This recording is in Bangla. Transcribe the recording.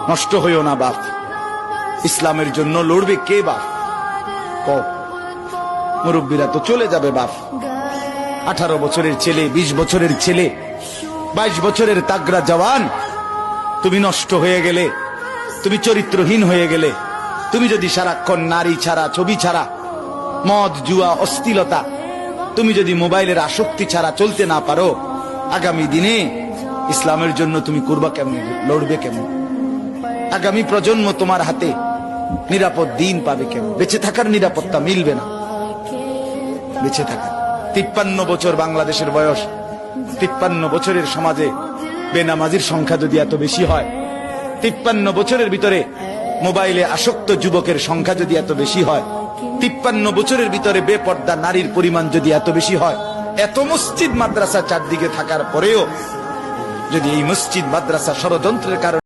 নষ্ট হইও না বাপ। ইসলামের জন্য লড়বে কে বাপ? মুরব্বীরা তো চলে যাবে বাপ। 18 বছরের ছেলে, 20 বছরের ছেলে, 22 বছরের তাগড়া জওয়ান, তুমি নষ্ট হয়ে গেলে, তুমি চরিত্রহীন হয়ে গেলে, তুমি যদি সারাক্ষণ নারী ছাড়া, ছবি ছাড়া, মদ জুয়া অশ্লীলতা, তুমি যদি মোবাইলের আসক্তি ছাড়া চলতে না পারো, আগামী দিনে ইসলামের জন্য তুমি করবা কেমন, লড়বে কেমন? আগামী প্রজন্ম তোমার হাতে নিরাপদ দিন পাবে কেমন? বেঁচে থাকার নিরাপত্তা মিলবে না। বেঁচে থাকা 53 বছর বাংলাদেশের বয়স, 53 বছরের সমাজে বেনামাজির সংখ্যা যদি এত বেশি হয়, 53 বছরের ভিতরে মোবাইলে আসক্ত যুবকের সংখ্যা যদি এত বেশি হয়, 53 বছরের ভিতরে বেপর্দা নারীর পরিমাণ যদি এত বেশি হয়, এত মসজিদ মাদ্রাসা চারদিকে থাকার পরেও যদি এই মসজিদ মাদ্রাসা ষড়যন্ত্রের কারণে